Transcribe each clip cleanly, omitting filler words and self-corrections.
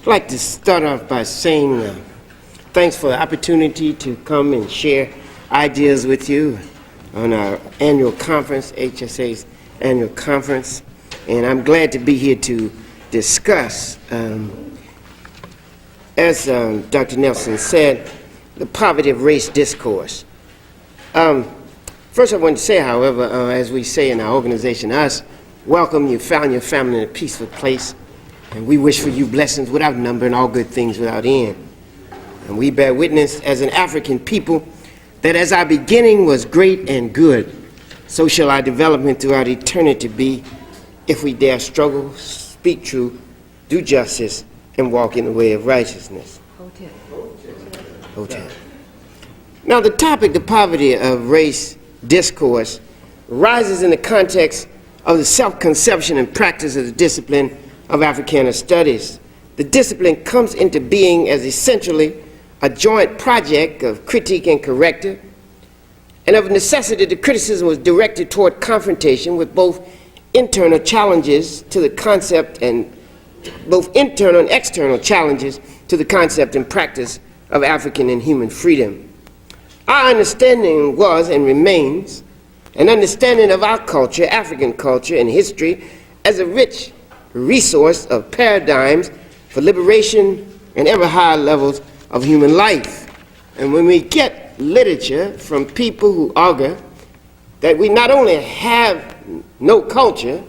I'd like to start off by saying thanks for the opportunity to come and share ideas with you on our annual conference, HSA's annual conference. And I'm glad to be here to discuss, as Dr. Nelson said, the poverty of race discourse. First I want to say, however, as we say in our organization, us, welcome, you found your family in a peaceful place. And we wish for you blessings without number and all good things without end. And we bear witness as an African people that as our beginning was great and good, so shall our development throughout eternity be, if we dare struggle, speak truth, do justice, and walk in the way of righteousness. Hotel. Now the topic, the poverty of race discourse, rises in the context of the self-conception and practice of the discipline of Africana Studies. The discipline comes into being as essentially a joint project of critique and corrective, and of necessity the criticism was directed toward confrontation with both internal challenges to the concept and both internal and external challenges to the concept and practice of African and human freedom. Our understanding was and remains an understanding of our culture, African culture and history, as a rich resource of paradigms for liberation and ever higher levels of human life. And when we get literature from people who argue that we not only have no culture,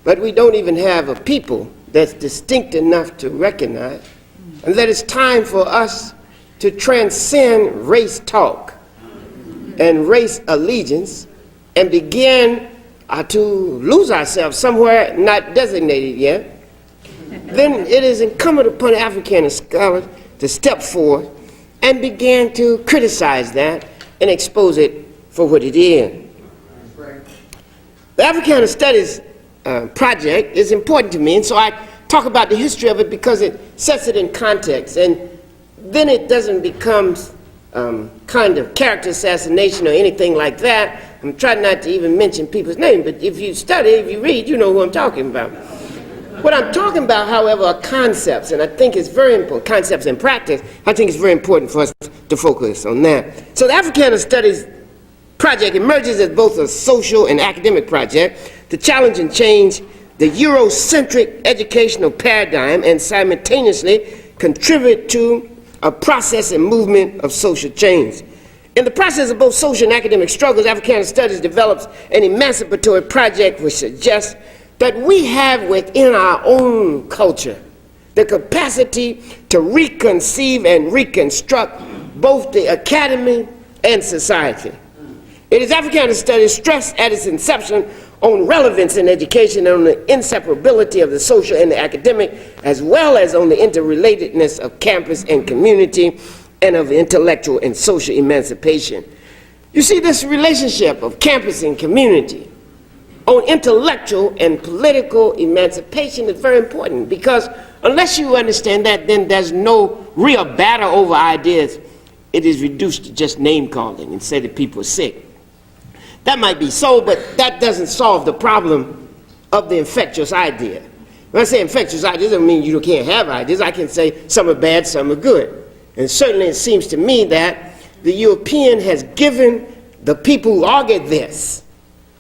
but we don't even have a people that's distinct enough to recognize, and that it's time for us to transcend race talk and race allegiance and begin to lose ourselves somewhere not designated yet, then it is incumbent upon Africana scholars to step forward and begin to criticize that and expose it for what it is. The Africana Studies project is important to me, and so I talk about the history of it because it sets it in context, and then it doesn't become kind of character assassination or anything like that. I'm trying not to even mention people's names, but if you study, if you read, you know who I'm talking about. What I'm talking about, however, are concepts, and I think it's very important, concepts and practice. I think it's very important for us to focus on that. So the Africana Studies project emerges as both a social and academic project to challenge and change the Eurocentric educational paradigm and simultaneously contribute to a process and movement of social change. In the process of both social and academic struggles, Africana Studies develops an emancipatory project which suggests that we have within our own culture the capacity to reconceive and reconstruct both the academy and society. It is Africana Studies stressed at its inception on relevance in education and on the inseparability of the social and the academic, as well as on the interrelatedness of campus and community and of intellectual and social emancipation. You see, this relationship of campus and community on intellectual and political emancipation is very important, because unless you understand that, then there's no real battle over ideas. It is reduced to just name calling and say that people are sick. That might be so, but that doesn't solve the problem of the infectious idea. When I say infectious ideas, it doesn't mean you can't have ideas. I can say some are bad, some are good. And certainly it seems to me that the European has given the people who argue this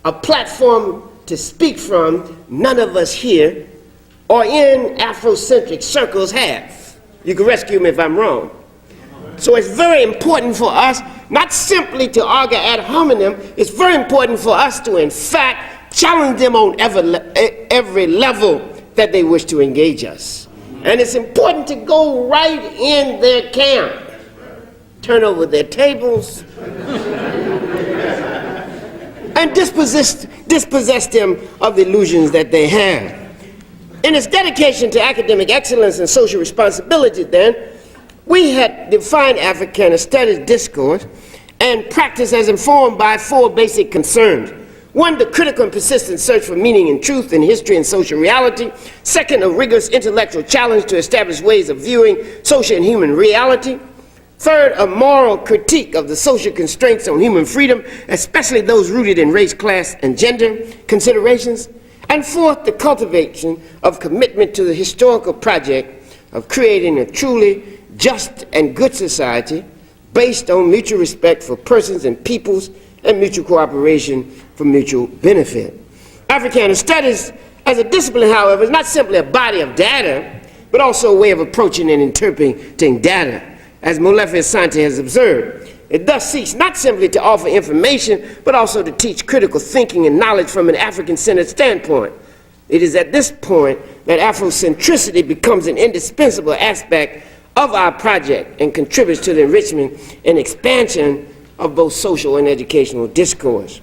a platform to speak from none of us here or in Afrocentric circles have. You can rescue me if I'm wrong. So it's very important for us not simply to argue ad hominem, it's very important for us to, in fact, challenge them on every level that they wish to engage us. And it's important to go right in their camp, turn over their tables, and dispossess them of the illusions that they have. In its dedication to academic excellence and social responsibility, then, we had defined Africana Studies discourse and practice as informed by four basic concerns. One, the critical and persistent search for meaning and truth in history and social reality. Second, a rigorous intellectual challenge to establish ways of viewing social and human reality. Third, a moral critique of the social constraints on human freedom, especially those rooted in race, class, and gender considerations. And fourth, the cultivation of commitment to the historical project of creating a truly just and good society based on mutual respect for persons and peoples and mutual cooperation for mutual benefit. Africana Studies as a discipline, however, is not simply a body of data, but also a way of approaching and interpreting data, as Molefe Asante has observed. It thus seeks not simply to offer information, but also to teach critical thinking and knowledge from an African-centered standpoint. It is at this point that Afrocentricity becomes an indispensable aspect of our project and contributes to the enrichment and expansion of both social and educational discourse.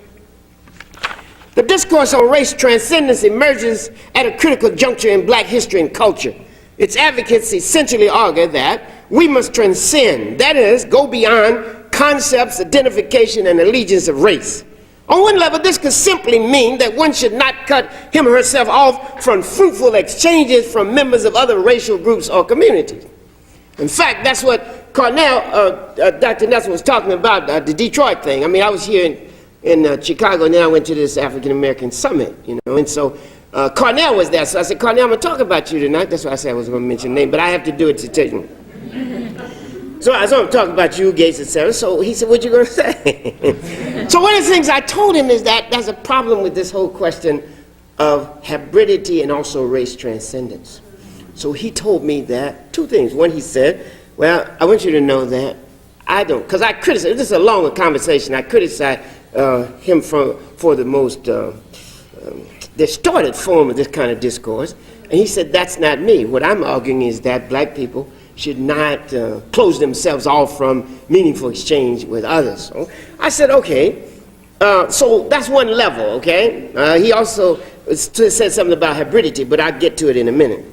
The discourse on race transcendence emerges at a critical juncture in black history and culture. Its advocates essentially argue that we must transcend, that is, go beyond concepts, identification, and allegiance of race. On one level, this could simply mean that one should not cut him or herself off from fruitful exchanges from members of other racial groups or communities. In fact, that's what Dr. Nelson was talking about, the Detroit thing. I mean, I was here in Chicago, and then I went to this African American summit, you know, and so Cornell was there. So I said, Cornell, I'm going to talk about you tonight. That's why I said I was going to mention your name, but I have to do it to tell you. So I'm talking about you, Gates, etc. So he said, what you going to say? So one of the things I told him is that there's a problem with this whole question of hybridity and also race transcendence. So he told me that two things. One, he said, well, I want you to know that I don't, because I criticize, this is a longer conversation, I criticize him for the most distorted form of this kind of discourse. And he said, that's not me. What I'm arguing is that black people should not close themselves off from meaningful exchange with others. So I said, okay, so that's one level, okay? He also said something about hybridity, but I'll get to it in a minute.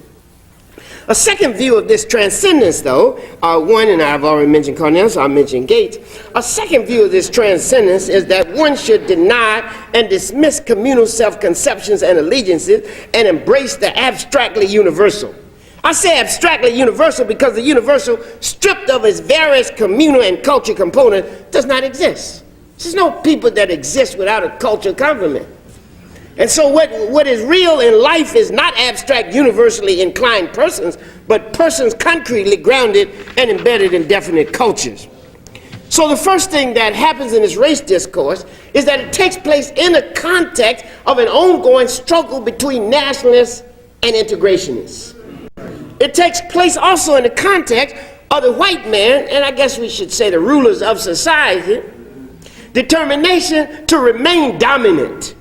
A second view of this transcendence, though, one, and I've already mentioned Cornell, so I'll mention Gates. A second view of this transcendence is that one should deny and dismiss communal self-conceptions and allegiances and embrace the abstractly universal. I say abstractly universal because the universal, stripped of its various communal and cultural components, does not exist. There's no people that exist without a cultural complement. And so what is real in life is not abstract, universally inclined persons, but persons concretely grounded and embedded in definite cultures. So the first thing that happens in this race discourse is that it takes place in the context of an ongoing struggle between nationalists and integrationists. It takes place also in the context of the white man, and I guess we should say the rulers of society, determination to remain dominant.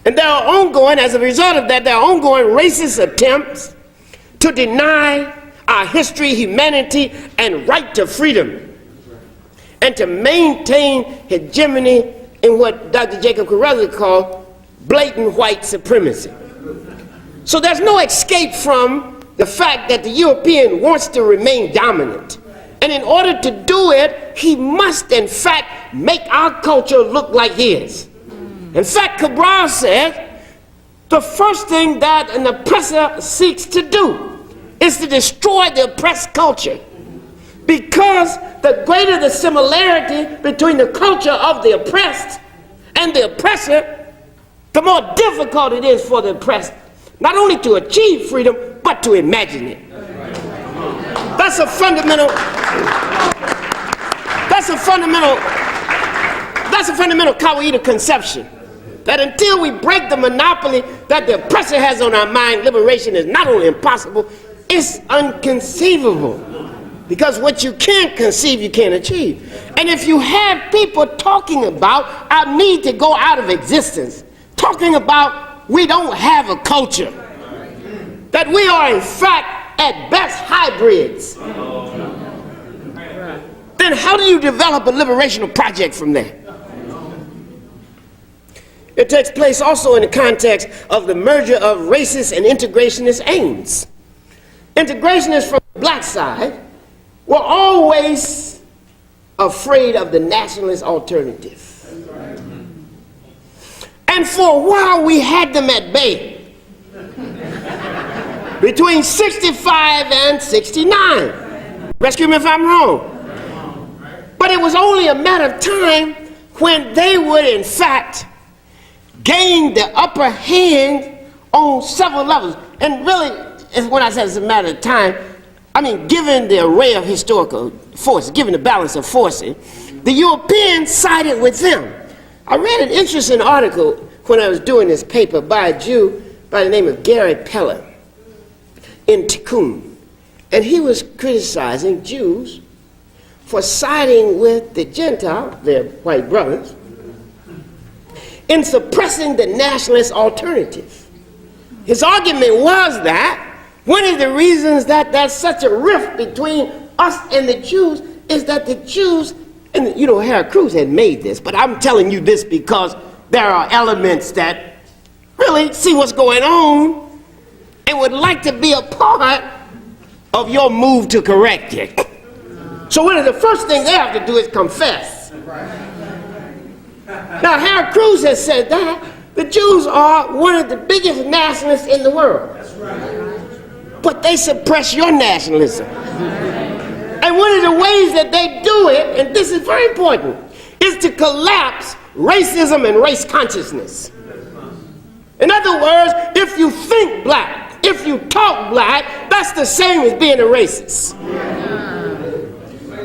And there are ongoing, as a result of that, there are ongoing racist attempts to deny our history, humanity, and right to freedom, and to maintain hegemony in what Dr. Jacob Carruthers called blatant white supremacy. So there's no escape from the fact that the European wants to remain dominant. And in order to do it, he must, in fact, make our culture look like his. In fact, Cabral says the first thing that an oppressor seeks to do is to destroy the oppressed culture, because the greater the similarity between the culture of the oppressed and the oppressor, the more difficult it is for the oppressed not only to achieve freedom, but to imagine it. That's a fundamental Kawaida conception. That until we break the monopoly that the oppressor has on our mind, liberation is not only impossible, it's inconceivable. Because what you can't conceive, you can't achieve. And if you have people talking about our need to go out of existence, talking about we don't have a culture, that we are in fact at best hybrids, then how do you develop a liberational project from that? It takes place also in the context of the merger of racist and integrationist aims. Integrationists from the black side were always afraid of the nationalist alternative. And for a while we had them at bay. Between 65 and 69. Rescue me if I'm wrong. But it was only a matter of time when they would in fact gain the upper hand on several levels. And really, when I said it's a matter of time, I mean, given the array of historical forces, given the balance of forces, the Europeans sided with them. I read an interesting article when I was doing this paper by a Jew by the name of Gary Peller in Tikkun. And he was criticizing Jews for siding with the Gentile, their white brothers, in suppressing the nationalist alternative. His argument was that one of the reasons that there's such a rift between us and the Jews is that the Jews, and you know, Harold Cruz had made this, but I'm telling you this because there are elements that really see what's going on and would like to be a part of your move to correct it. So one of the first things they have to do is confess. Now, Harold Cruz has said that the Jews are one of the biggest nationalists in the world. But they suppress your nationalism. And one of the ways that they do it, and this is very important, is to collapse racism and race consciousness. In other words, if you think black, if you talk black, that's the same as being a racist.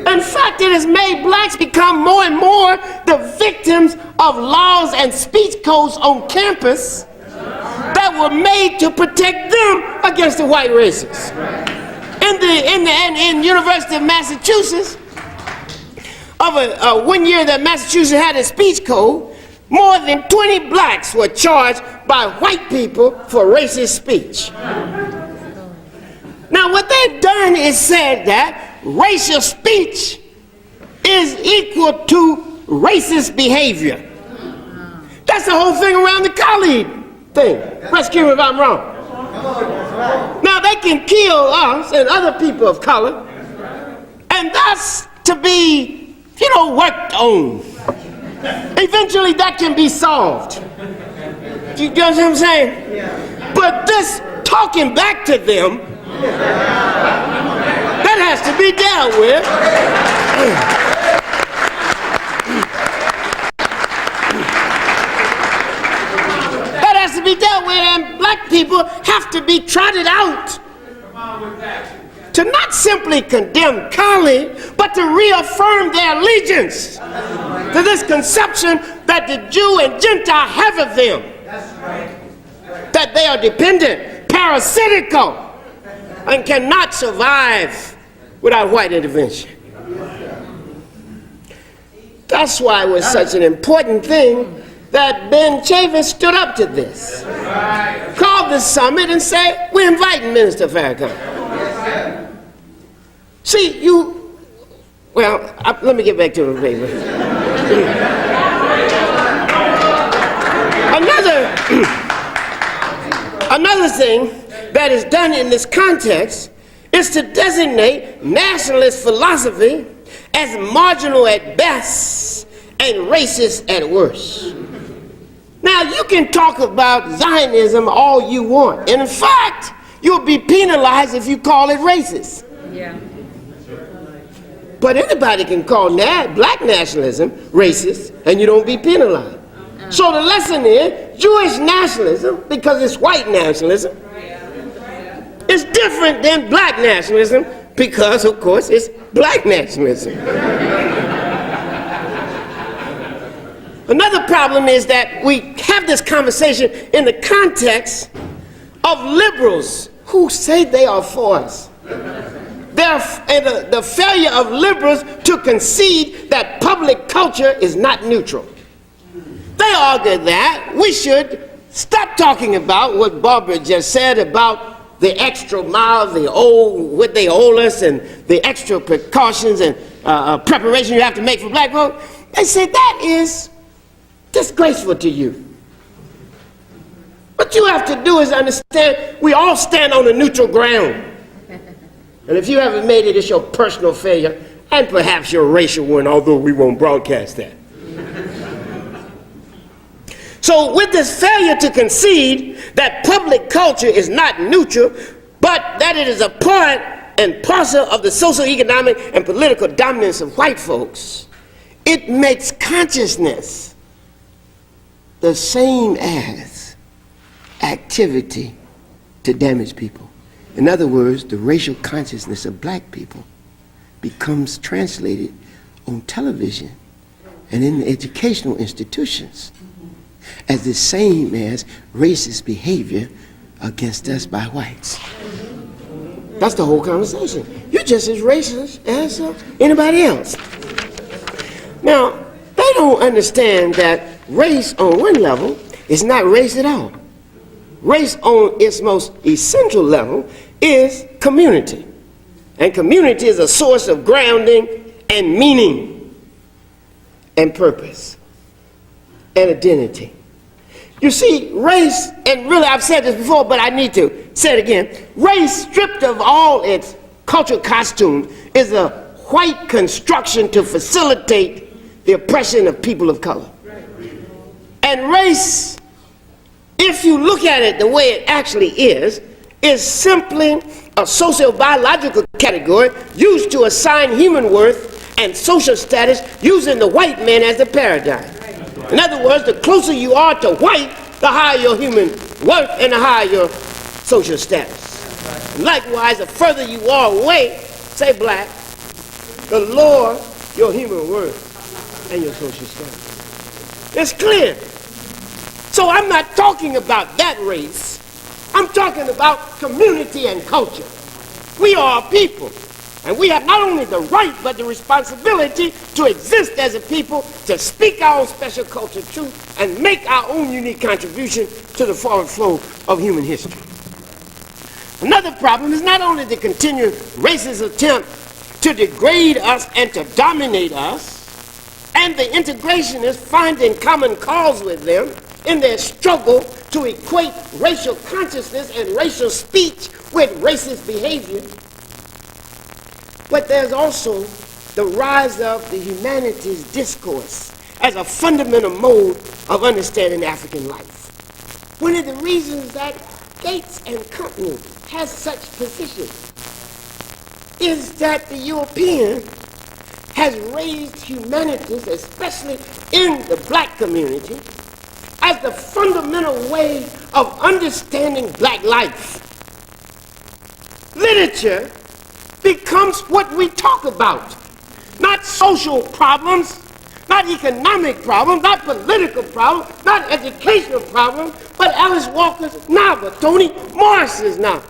In fact, it has made blacks become more and more the victims of laws and speech codes on campus that were made to protect them against the white racists. In University of Massachusetts, of one year that Massachusetts had a speech code, more than 20 blacks were charged by white people for racist speech. Now, what they've done is said that racial speech is equal to racist behavior. That's the whole thing around the Khalid thing. Rescue me if I'm wrong. Now, they can kill us and other people of color, and that's to be, you know, worked on. Eventually, that can be solved. You know what I'm saying? Yeah. But this talking back to them, that has to be dealt with. That has to be dealt with, and black people have to be trotted out to not simply condemn Khalid, but to reaffirm their allegiance to this conception that the Jew and Gentile have of them. That they are dependent, parasitical, and cannot survive without white intervention. That's why it was such an important thing that Ben Chavis stood up to this, called the summit and said, we're inviting Minister Farrakhan. See, let me get back to the paper. Another thing that is done in this context is to designate nationalist philosophy as marginal at best and racist at worst. Now, you can talk about Zionism all you want. And in fact, you'll be penalized if you call it racist. Yeah. But anybody can call black nationalism racist, and you don't be penalized. So the lesson is, Jewish nationalism, because it's white nationalism, is different than black nationalism, because, of course, it's black nationalism. Another problem is that we have this conversation in the context of liberals who say they are for us. The failure of liberals to concede that public culture is not neutral. They argue that we should stop talking about what Barbara just said about the extra mile, what they owe us, and the extra precautions and preparation you have to make for black folk. They said that is disgraceful to you. What you have to do is understand we all stand on a neutral ground. And if you haven't made it, it's your personal failure, and perhaps your racial one, although we won't broadcast that. So with this failure to concede that public culture is not neutral, but that it is a part and parcel of the socioeconomic and political dominance of white folks, it makes consciousness the same as activity to damage people. In other words, the racial consciousness of black people becomes translated on television and in the educational institutions as the same as racist behavior against us by whites. That's the whole conversation. You're just as racist as anybody else. Now, they don't understand that race on one level is not race at all. Race on its most essential level is community. And community is a source of grounding and meaning and purpose and identity. You see, race, and really I've said this before, but I need to say it again. Race, stripped of all its cultural costumes, is a white construction to facilitate the oppression of people of color. And race, if you look at it the way it actually is simply a socio-biological category used to assign human worth and social status using the white man as the paradigm. In other words, the closer you are to white, the higher your human worth and the higher your social status. And likewise, the further you are away, say black, the lower your human worth and your social status. It's clear. So I'm not talking about that race. I'm talking about community and culture. We are a people. And we have not only the right, but the responsibility to exist as a people, to speak our own special culture truth, and make our own unique contribution to the forward flow of human history. Another problem is not only the continued racist attempt to degrade us and to dominate us, and the integrationists finding common cause with them in their struggle to equate racial consciousness and racial speech with racist behavior. But there's also the rise of the humanities discourse as a fundamental mode of understanding African life. One of the reasons that Gates and Company has such position is that the European has raised humanities, especially in the black community, as the fundamental way of understanding black life. Literature becomes what we talk about. Not social problems, not economic problems, not political problems, not educational problems, but Alice Walker's novel, Toni Morrison's novel.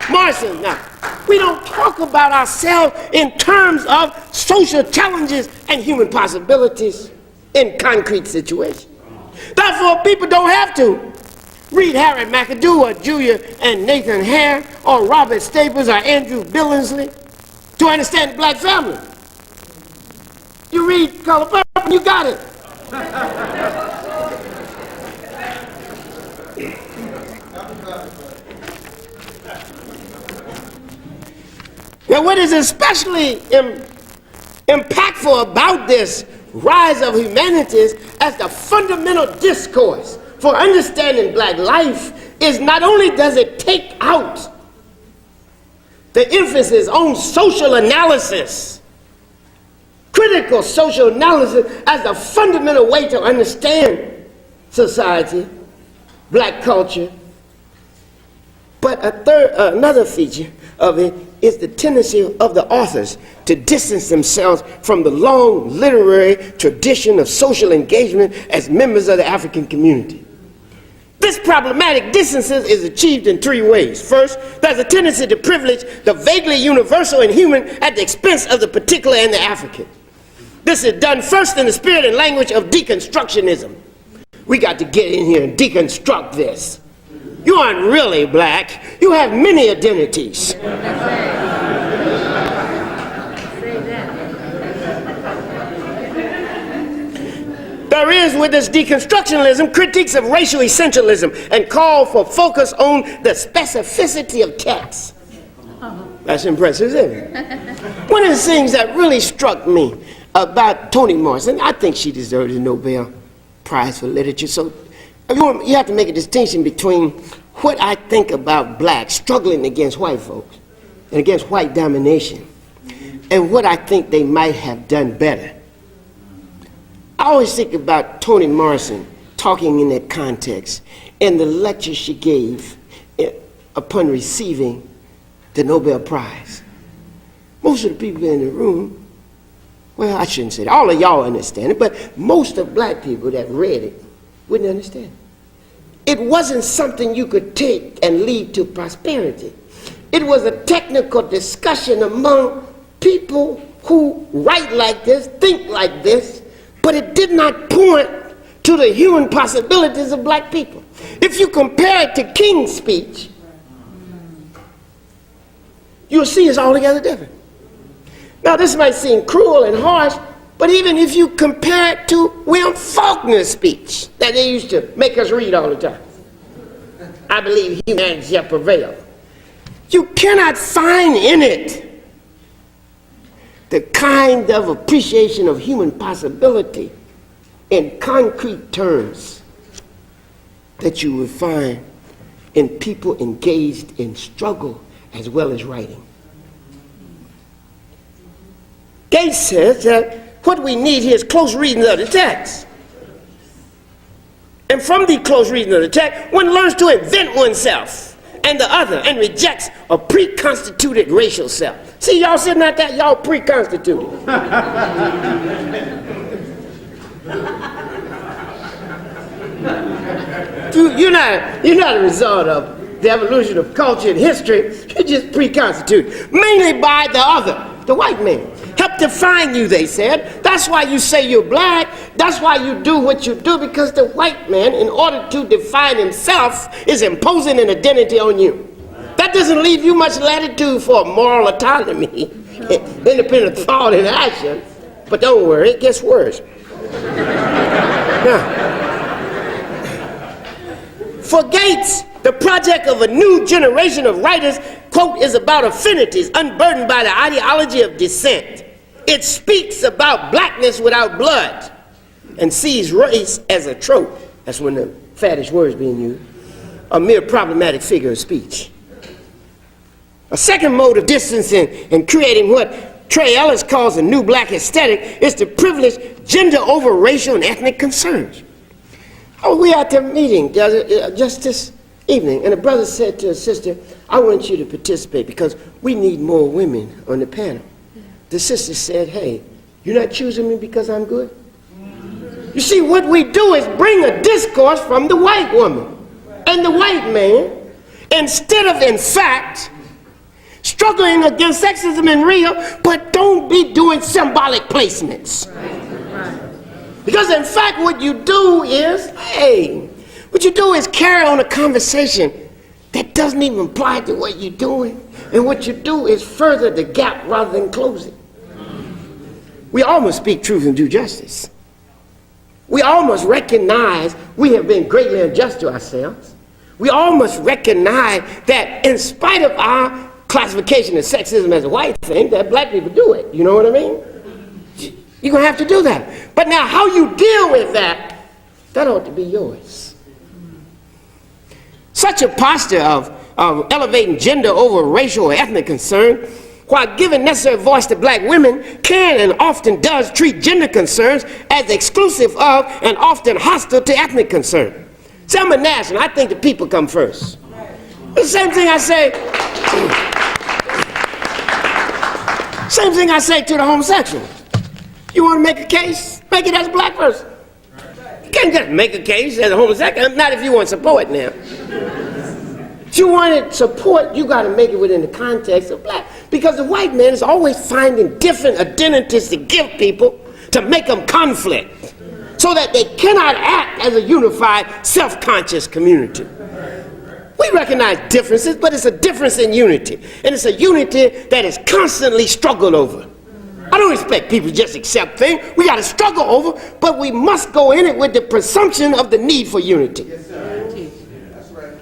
We don't talk about ourselves in terms of social challenges and human possibilities in concrete situations. Therefore, people don't have to read Harry McAdoo or Julia and Nathan Hare or Robert Staples or Andrew Billingsley to understand the black family. You read Color Purple, you got it. Now, what is especially impactful about this rise of humanities as the fundamental discourse for understanding black life is not only does it take out the emphasis on social analysis, critical social analysis as the fundamental way to understand society, black culture, but another feature of it is the tendency of the authors to distance themselves from the long literary tradition of social engagement as members of the African community. This problematic distance is achieved in three ways. First, there's a tendency to privilege the vaguely universal and human at the expense of the particular and the African. This is done first in the spirit and language of deconstructionism. We got to get in here and deconstruct this. You aren't really black. You have many identities. There is, with this deconstructionism, critiques of racial essentialism and call for focus on the specificity of text. That's impressive, isn't it? One of the things that really struck me about Toni Morrison, I think she deserves a Nobel Prize for Literature, so you have to make a distinction between what I think about blacks struggling against white folks and against white domination and what I think they might have done better. I always think about Toni Morrison talking in that context and the lecture she gave upon receiving the Nobel Prize. Most of the people in the room, well, I shouldn't say that. All of y'all understand it, but most of black people that read it wouldn't understand it. It wasn't something you could take and lead to prosperity. It was a technical discussion among people who write like this, think like this, but it did not point to the human possibilities of black people. If you compare it to King's speech, you'll see it's altogether different. Now, this might seem cruel and harsh, but even if you compare it to William Faulkner's speech that they used to make us read all the time, I believe humanity shall prevail. You cannot find in it the kind of appreciation of human possibility in concrete terms that you would find in people engaged in struggle as well as writing. Gates says that what we need here is close reading of the text. And from the close reading of the text, one learns to invent oneself and the other and rejects a pre-constituted racial self. See, y'all sitting out there, y'all pre-constituted. You're not a result of the evolution of culture and history. You're just pre-constituted, mainly by the other, the white man. Help define you, they said. That's why you say you're black. That's why you do what you do, because the white man, in order to define himself, is imposing an identity on you. That doesn't leave you much latitude for moral autonomy, independent thought and action. But don't worry, it gets worse. Now, for Gates, the project of a new generation of writers, quote, is about affinities unburdened by the ideology of descent. It speaks about blackness without blood and sees race as a trope. That's when the faddish word's being used. A mere problematic figure of speech. A second mode of distancing and creating what Trey Ellis calls a new black aesthetic is to privilege gender over racial and ethnic concerns. We at the meeting just this evening, and a brother said to a sister, I want you to participate because we need more women on the panel. The sister said, hey, you're not choosing me because I'm good? You see, what we do is bring a discourse from the white woman and the white man, instead of, in fact, struggling against sexism in real, but don't be doing symbolic placements. Because in fact, what you do is, carry on a conversation that doesn't even apply to what you're doing. And what you do is further the gap rather than close it. We all must speak truth and do justice. We all must recognize we have been greatly unjust to ourselves. We all must recognize that in spite of our classification of sexism as a white thing, that black people do it. You know what I mean? You're going to have to do that. But now how you deal with that ought to be yours. Such a posture of elevating gender over racial or ethnic concern, while giving necessary voice to black women, can and often does treat gender concerns as exclusive of and often hostile to ethnic concern. See, I'm a national. I think the people come first. The same thing I say to the homosexual. You want to make a case? Make it as a black person. You can't just make a case as a homosexual. Not if you want support now. If you want support, you got to make it within the context of black. Because the white man is always finding different identities to give people to make them conflict, so that they cannot act as a unified, self-conscious community. We recognize differences, but it's a difference in unity. And it's a unity that is constantly struggled over. I don't expect people to just accept things. We got to struggle over, but we must go in it with the presumption of the need for unity. Yes, sir. That's right.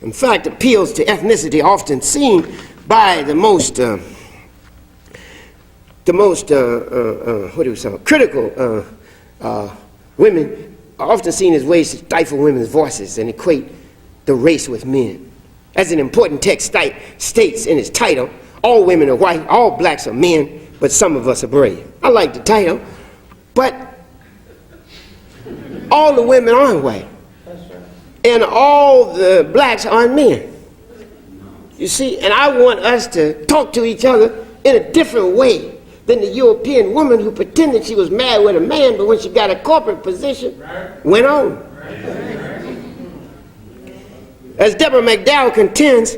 In fact, appeals to ethnicity often seen by the most critical women are often seen as ways to stifle women's voices and equate the race with men. As an important text states in its title, all women are white, all blacks are men, but some of us are brave. I like the title, but all the women aren't white, and all the blacks aren't men. You see, and I want us to talk to each other in a different way than the European woman who pretended she was married with a man, but when she got a corporate position, went on. As Deborah McDowell contends,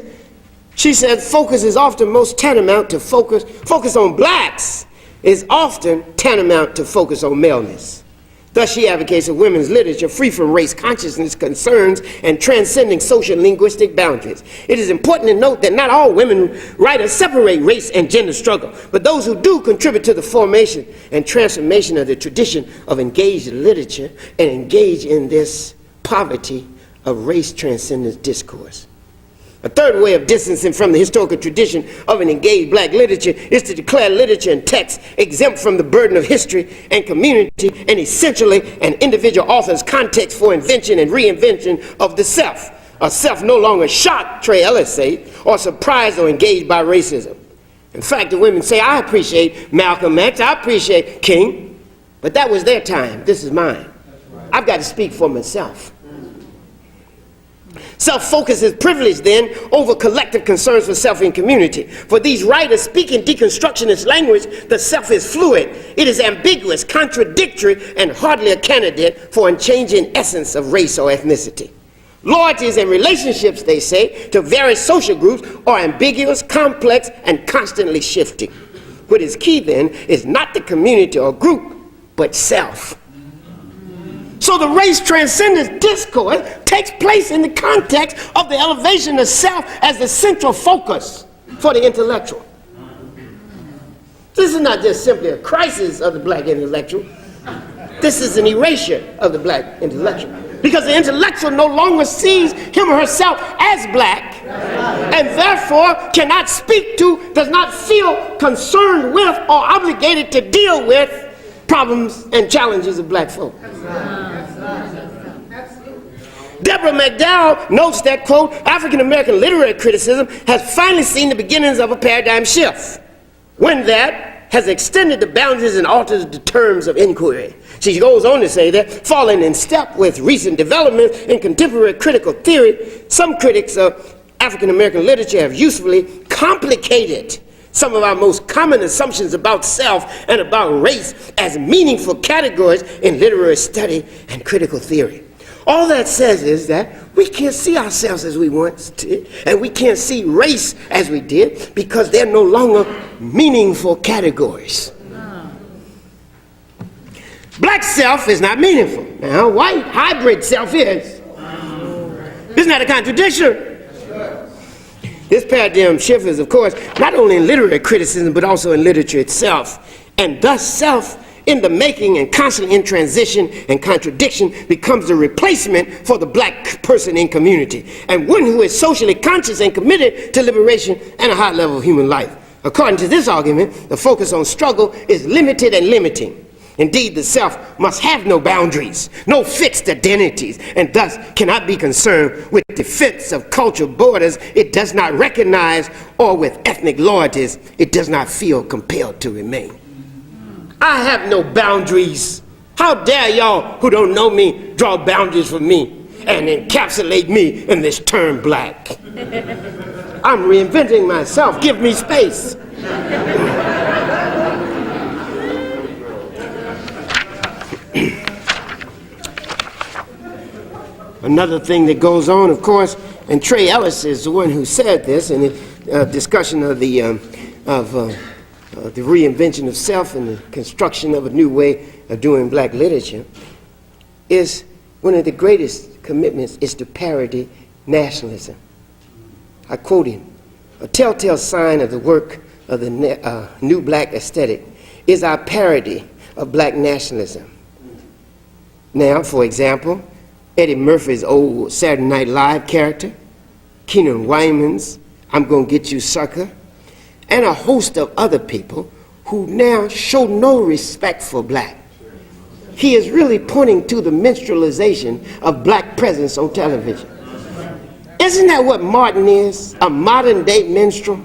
she said focus is often most tantamount to focus on blacks is often tantamount to focus on maleness. Thus, she advocates a women's literature free from race consciousness concerns and transcending social linguistic boundaries. It is important to note that not all women writers separate race and gender struggle, but those who do contribute to the formation and transformation of the tradition of engaged literature and engage in this poverty of race transcendent discourse. A third way of distancing from the historical tradition of an engaged black literature is to declare literature and text exempt from the burden of history and community and essentially an individual author's context for invention and reinvention of the self. A self no longer shocked, Trey Ellis said, or surprised or engaged by racism. In fact, the women say, I appreciate Malcolm X, I appreciate King, but that was their time, this is mine. I've got to speak for myself. Self-focus is privilege, then, over collective concerns for self and community. For these writers speaking deconstructionist language, the self is fluid. It is ambiguous, contradictory, and hardly a candidate for unchanging essence of race or ethnicity. Loyalties and relationships, they say, to various social groups are ambiguous, complex, and constantly shifting. What is key, then, is not the community or group, but self. So the race transcendent discourse takes place in the context of the elevation of self as the central focus for the intellectual. This is not just simply a crisis of the black intellectual. This is an erasure of the black intellectual. Because the intellectual no longer sees him or herself as black, and therefore cannot speak to, does not feel concerned with, or obligated to deal with problems and challenges of black folk. Deborah McDowell notes that, quote, African American literary criticism has finally seen the beginnings of a paradigm shift, when that has extended the boundaries and altered the terms of inquiry. She goes on to say that, falling in step with recent developments in contemporary critical theory, some critics of African American literature have usefully complicated some of our most common assumptions about self and about race as meaningful categories in literary study and critical theory. All that says is that we can't see ourselves as we once did, and we can't see race as we did, because they're no longer meaningful categories. Black self is not meaningful. Now, white hybrid self is. Isn't that a contradiction? This paradigm shift is, of course, not only in literary criticism, but also in literature itself. And thus self in the making and constantly in transition and contradiction becomes the replacement for the black person in community, and one who is socially conscious and committed to liberation and a high level of human life. According to this argument, the focus on struggle is limited and limiting. Indeed, the self must have no boundaries, no fixed identities, and thus cannot be concerned with defense of cultural borders it does not recognize, or with ethnic loyalties it does not feel compelled to remain. I have no boundaries. How dare y'all who don't know me draw boundaries for me and encapsulate me in this term black? I'm reinventing myself. Give me space. Another thing that goes on, of course, and Trey Ellis is the one who said this in a discussion of the reinvention of self and the construction of a new way of doing black literature, is one of the greatest commitments is to parody nationalism. I quote him, "A telltale sign of the work of the new black aesthetic is our parody of black nationalism." Now, for example, Eddie Murphy's old Saturday Night Live character, Keenan Wyman's "I'm Gonna Get You Sucker," and a host of other people who now show no respect for black. He is really pointing to the minstrelization of black presence on television. Isn't that what Martin is? A modern day minstrel?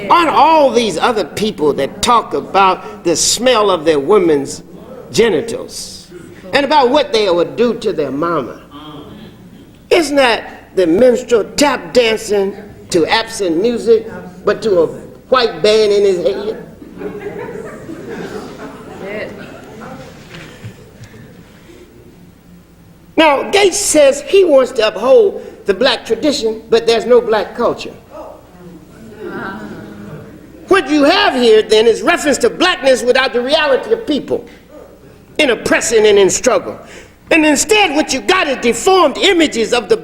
Aren't all these other people that talk about the smell of their women's genitals and about what they would do to their mama? Isn't that the minstrel tap dancing to absent music, but to a white band in his head. Now, Gates says he wants to uphold the black tradition, but there's no black culture. What you have here, then, is reference to blackness without the reality of people in oppression and in struggle. And instead, what you got is deformed images of the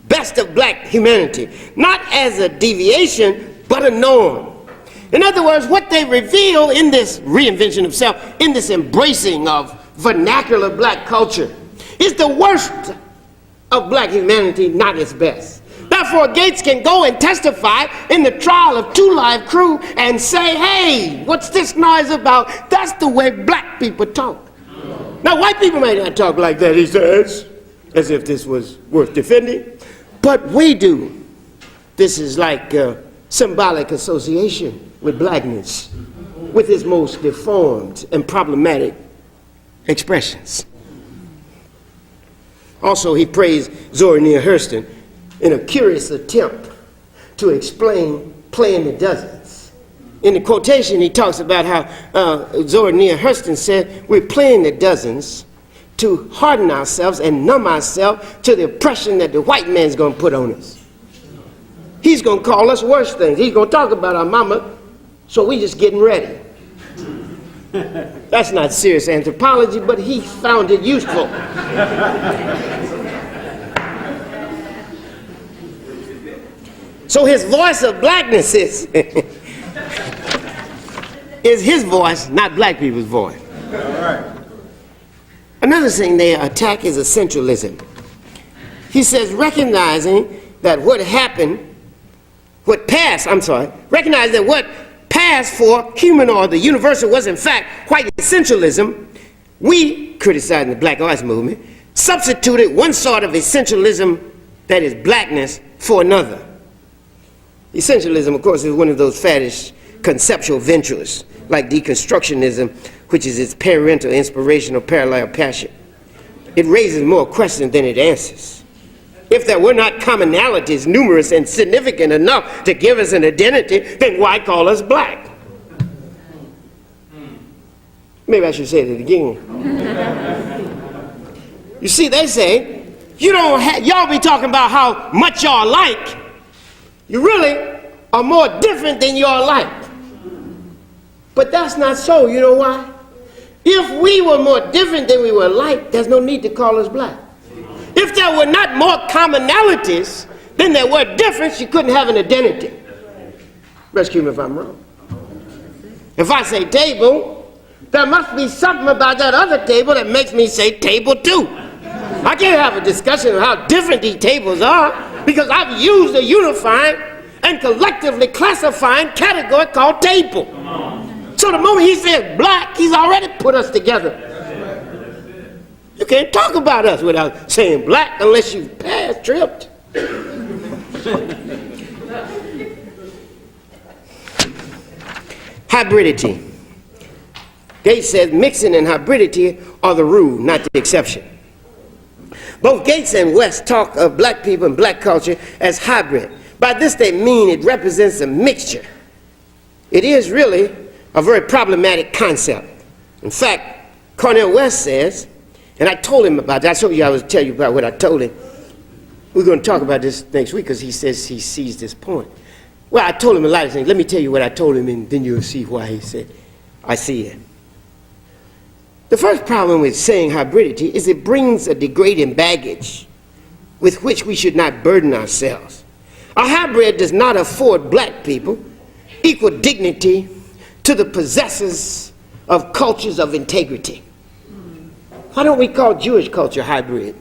best of black humanity, not as a deviation, but a norm. In other words, what they reveal in this reinvention of self, in this embracing of vernacular black culture, is the worst of black humanity, not its best. Therefore, Gates can go and testify in the trial of Two Live Crew and say, hey, what's this noise about? That's the way black people talk. Now, white people may not talk like that, he says, as if this was worth defending, but we do. This is like symbolic association with blackness, with its most deformed and problematic expressions. Also, he praised Zora Neale Hurston in a curious attempt to explain playing the dozens. In the quotation, he talks about how Zora Neale Hurston said, we're playing the dozens to harden ourselves and numb ourselves to the oppression that the white man's going to put on us. He's going to call us worse things. He's going to talk about our mama, so we just getting ready. That's not serious anthropology, but he found it useful. So his voice of blackness is his voice, not black people's voice. All right. Another thing they attack is essentialism. He says recognizing that what passed for human or the universal was in fact white essentialism, we, criticizing the Black Arts Movement, substituted one sort of essentialism, that is blackness, for another. Essentialism, of course, is one of those faddish conceptual ventures, like deconstructionism, which is its parental, inspirational, parallel passion. It raises more questions than it answers. If there were not commonalities numerous and significant enough to give us an identity, then why call us black? Maybe I should say it again. You see, they say, y'all be talking about how much y'all like. You really are more different than you're like. But that's not so. You know why? If we were more different than we were like, there's no need to call us black. If there were not more commonalities than there were difference, you couldn't have an identity. Rescue me if I'm wrong. If I say table, there must be something about that other table that makes me say table too. I can't have a discussion of how different these tables are because I've used a unifying and collectively classifying category called table. So the moment he says black, he's already put us together. You can't talk about us without saying black unless you've passed tripped. Hybridity. Gates says mixing and hybridity are the rule, not the exception. Both Gates and West talk of black people and black culture as hybrid. By this they mean it represents a mixture. It is really a very problematic concept. In fact, Cornel West says, and I told him about that. I told you I would tell you about what I told him. We're going to talk about this next week because he says he sees this point. Well, I told him a lot of things. Let me tell you what I told him, and then you'll see why he said, I see it. The first problem with saying hybridity is it brings a degrading baggage with which we should not burden ourselves. A hybrid does not afford black people equal dignity to the possessors of cultures of integrity. Why don't we call Jewish culture hybrid?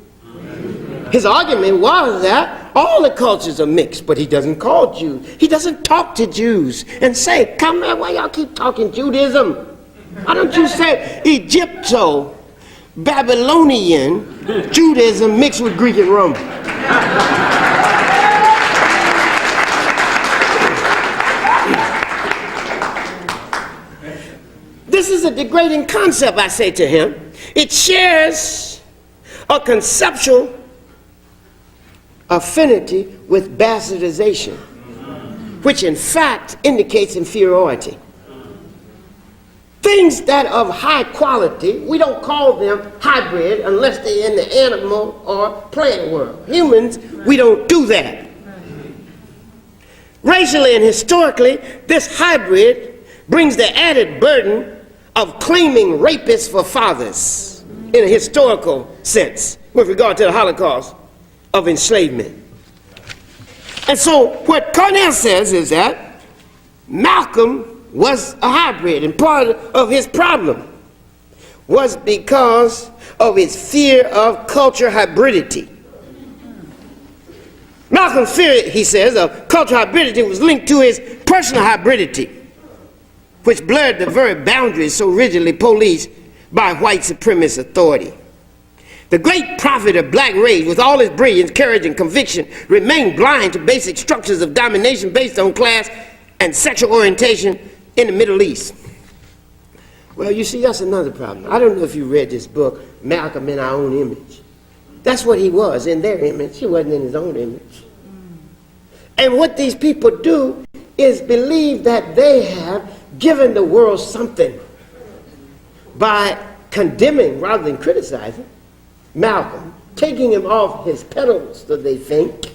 His argument was that all the cultures are mixed, but he doesn't call Jews. He doesn't talk to Jews and say, come here, why y'all keep talking Judaism? Why don't you say Egypto-Babylonian Judaism mixed with Greek and Roman? This is a degrading concept, I say to him. It shares a conceptual affinity with bastardization. which in fact indicates inferiority. Things that are of high quality, we don't call them hybrid unless they're in the animal or plant world. Humans, we don't do that. Racially and historically, this hybrid brings the added burden of claiming rapists for fathers in a historical sense with regard to the Holocaust of enslavement. And so what Cornell says is that Malcolm was a hybrid, and part of his problem was because of his fear of culture hybridity. Malcolm's fear, he says, of culture hybridity was linked to his personal hybridity, which blurred the very boundaries so rigidly policed by white supremacist authority. The great prophet of black race, with all his brilliance, courage, and conviction, remained blind to basic structures of domination based on class and sexual orientation in the Middle East. Well, you see, that's another problem. I don't know if you read this book, Malcolm in Our Own Image. That's what he was, in their image. He wasn't in his own image. And what these people do is believe that they have given the world something by condemning rather than criticizing Malcolm, taking him off his pedestal, they think,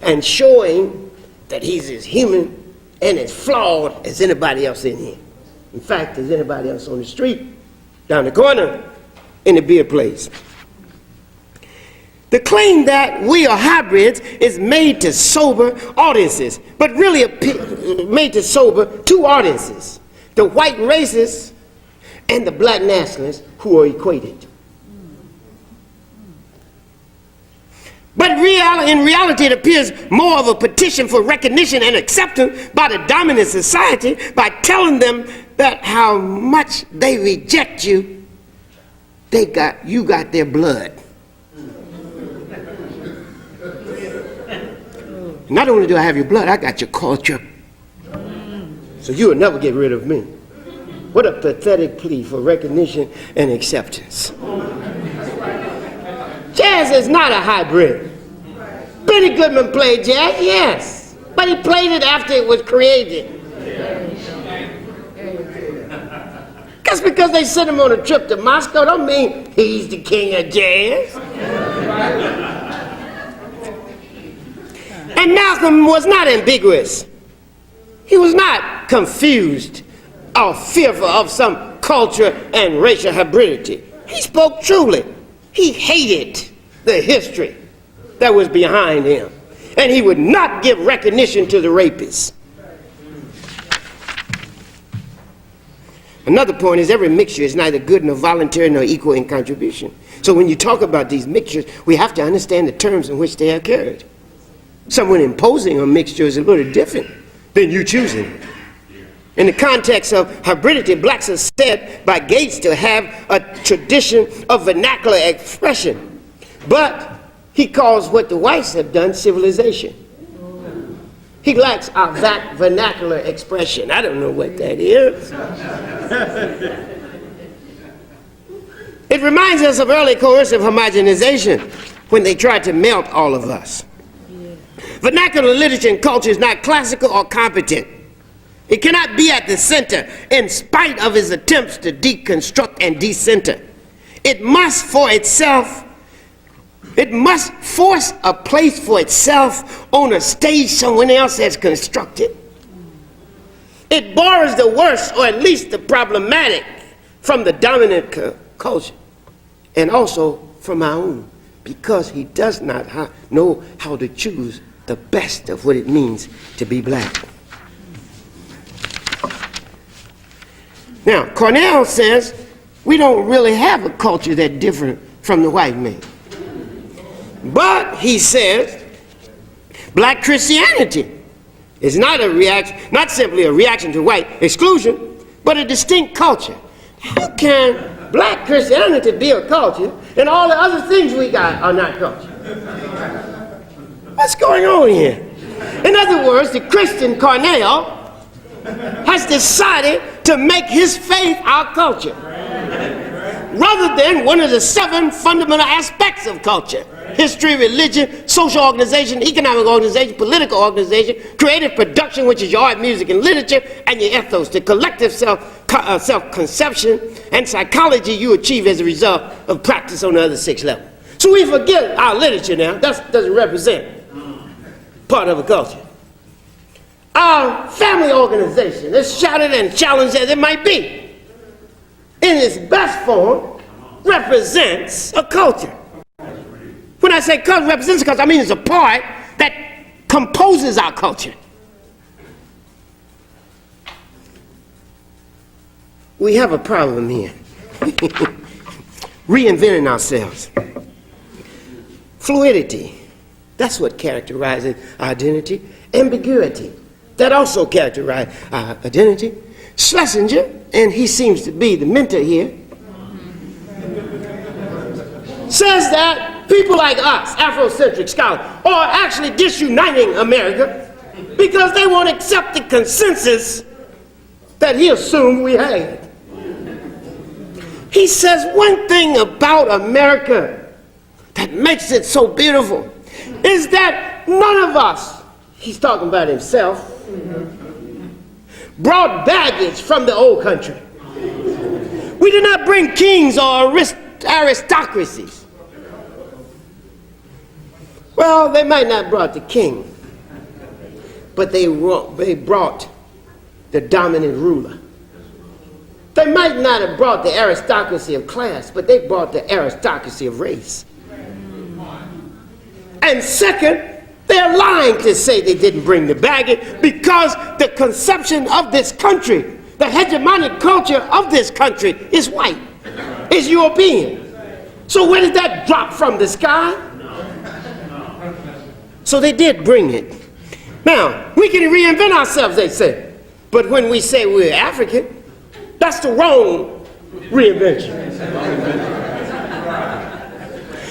and showing that he's as human and as flawed as anybody else in here. In fact, as anybody else on the street, down the corner, in the beer place. The claim that we are hybrids is made to sober audiences, but really made to sober two audiences: the white racists and the black nationalists, who are equated. But in reality, it appears more of a petition for recognition and acceptance by the dominant society by telling them that how much they reject you, you got their blood. Not only do I have your blood, I got your culture. So you will never get rid of me. What a pathetic plea for recognition and acceptance. Jazz is not a hybrid. Benny Goodman played jazz, yes, but he played it after it was created. Just because they sent him on a trip to Moscow don't mean he's the king of jazz. And Malcolm was not ambiguous. He was not confused or fearful of some culture and racial hybridity. He spoke truly. He hated the history that was behind him. And he would not give recognition to the rapists. Another point is every mixture is neither good nor voluntary nor equal in contribution. So when you talk about these mixtures, we have to understand the terms in which they are carried. Someone imposing a mixture is a little different than you choosing it. In the context of hybridity, blacks are said by Gates to have a tradition of vernacular expression. But he calls what the whites have done civilization. He lacks our vernacular expression. I don't know what that is. It reminds us of early coercive homogenization when they tried to melt all of us. Vernacular literature and culture is not classical or competent. It cannot be at the center in spite of his attempts to deconstruct and decenter. It must force a place for itself on a stage someone else has constructed. It borrows the worst, or at least the problematic, from the dominant culture, and also from our own, because he does not know how to choose the best of what it means to be black. Now, Cornell says we don't really have a culture that's different from the white man. But, he says, black Christianity is not simply a reaction to white exclusion, but a distinct culture. How can black Christianity be a culture and all the other things we got are not culture? What's going on here? In other words, the Christian Cornell has decided to make his faith our culture. rather than one of the 7 fundamental aspects of culture: history, religion, social organization, economic organization, political organization, creative production, which is your art, music, and literature, and your ethos, the collective self-conception and psychology you achieve as a result of practice on the other 6 levels. So we forget our literature now. That doesn't represent part of a culture. Our family organization, as shattered and challenged as it might be, in its best form, represents a culture. When I say culture represents a culture, I mean it's a part that composes our culture. We have a problem here. Reinventing ourselves. Fluidity, that's what characterizes our identity. Ambiguity, that also characterizes our identity. Schlesinger, and he seems to be the mentor here, says that people like us, Afrocentric scholars, are actually disuniting America because they won't accept the consensus that he assumed we had. He says one thing about America that makes it so beautiful is that none of us, he's talking about himself, brought baggage from the old country. We did not bring kings or aristocracies. Well, they might not have brought the king, but they brought the dominant ruler. They might not have brought the aristocracy of class, but they brought the aristocracy of race. And second, they're lying to say they didn't bring the baggage, because the conception of this country, the hegemonic culture of this country is white, is European. So where did that drop from, the sky? So they did bring it. Now, we can reinvent ourselves, they say. But when we say we're African, that's the wrong reinvention.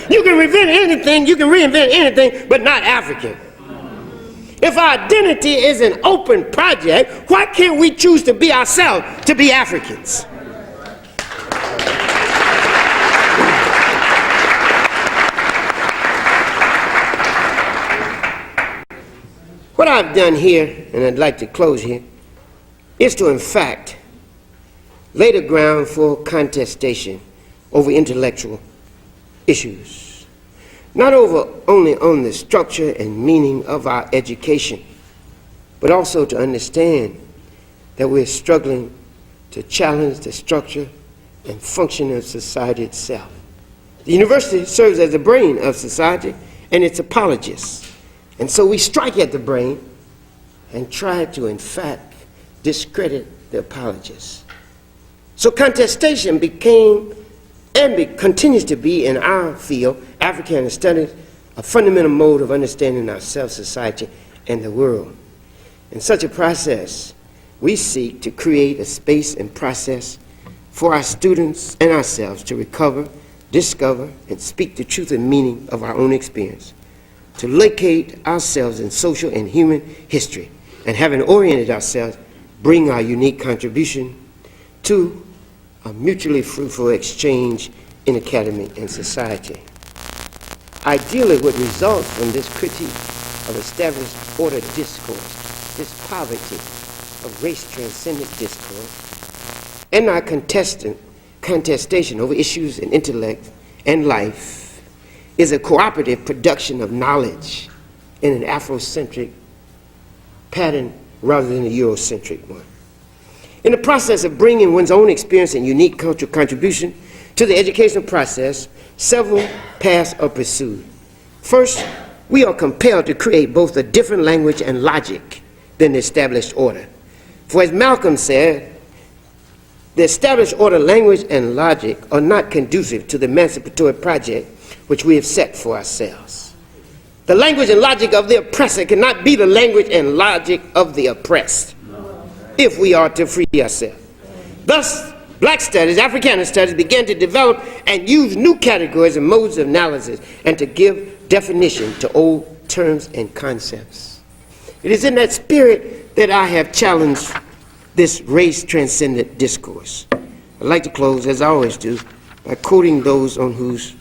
You can reinvent anything, but not African. If our identity is an open project, why can't we choose to be ourselves, to be Africans? What I've done here, and I'd like to close here, is to, in fact, lay the ground for contestation over intellectual issues, not only on the structure and meaning of our education, but also to understand that we're struggling to challenge the structure and function of society itself. The university serves as the brain of society and its apologists. And so we strike at the brain and try to, in fact, discredit the apologists. So contestation became and continues to be, in our field, Africana Studies, a fundamental mode of understanding ourselves, society, and the world. In such a process, we seek to create a space and process for our students and ourselves to recover, discover, and speak the truth and meaning of our own experience, to locate ourselves in social and human history, and having oriented ourselves, bring our unique contribution to a mutually fruitful exchange in academy and society. Ideally, what results from this critique of established order discourse, this poverty of race-transcendent discourse, and our contestation over issues in intellect and life, is a cooperative production of knowledge in an Afrocentric pattern rather than a Eurocentric one. In the process of bringing one's own experience and unique cultural contribution to the educational process, several paths are pursued. First, we are compelled to create both a different language and logic than the established order. For as Malcolm said, the established order, language, and logic are not conducive to the emancipatory project which we have set for ourselves. The language and logic of the oppressor cannot be the language and logic of the oppressed if we are to free ourselves. Thus, Black studies, Africana studies began to develop and use new categories and modes of analysis and to give definition to old terms and concepts. It is in that spirit that I have challenged this race-transcendent discourse. I'd like to close, as I always do, by quoting those on whose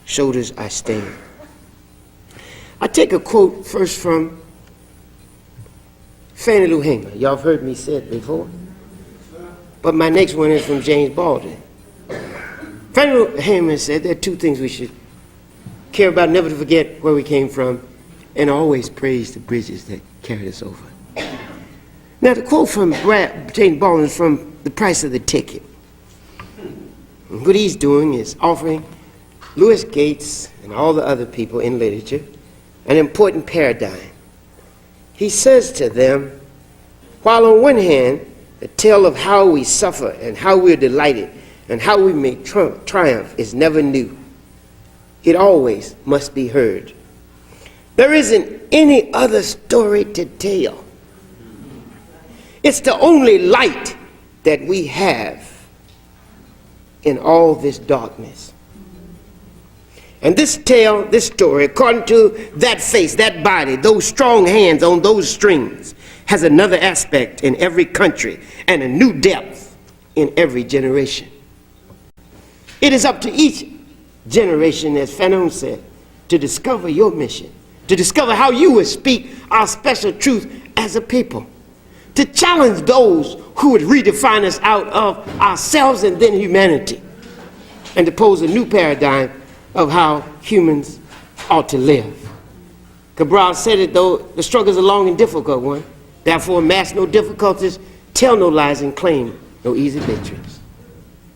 shoulders I stand. I take a quote first from Fannie Lou Hamer. Y'all have heard me say it before. But my next one is from James Baldwin. Fannie Lou Hamer said there are two things we should care about: never to forget where we came from, and always praise the bridges that carried us over. Now, the quote from James Baldwin is from The Price of the Ticket. And what he's doing is offering Louis Gates and all the other people in literature an important paradigm. He says to them, while on one hand, the tale of how we suffer and how we're delighted and how we may triumph is never new, it always must be heard. There isn't any other story to tell. It's the only light that we have in all this darkness. And this tale, this story, according to that face, that body, those strong hands on those strings, has another aspect in every country and a new depth in every generation. It is up to each generation, as Fanon said, to discover your mission, to discover how you will speak our special truth as a people, to challenge those who would redefine us out of ourselves and then humanity, and to pose a new paradigm of how humans ought to live. Cabral said it, though, the struggle is a long and difficult one. Therefore, amass no difficulties, tell no lies, and claim no easy victories.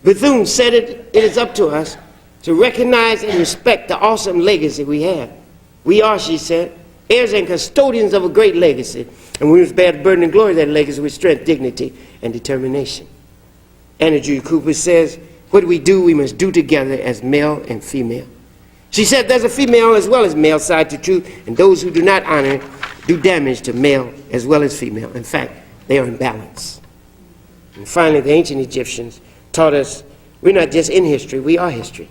Bethune said it is up to us to recognize and respect the awesome legacy we have. We are, she said, heirs and custodians of a great legacy, and we must bear the burden and glory of that legacy with strength, dignity, and determination. Anna Julia Cooper says, what we do, we must do together as male and female. She said there's a female as well as male side to truth, and those who do not honor it do damage to male as well as female. In fact, they are in balance. And finally, the ancient Egyptians taught us we're not just in history, we are history.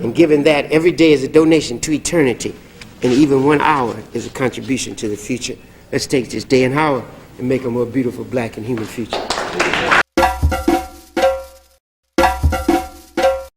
And given that, every day is a donation to eternity, and even 1 hour is a contribution to the future. Let's take this day and hour and make a more beautiful black and human future.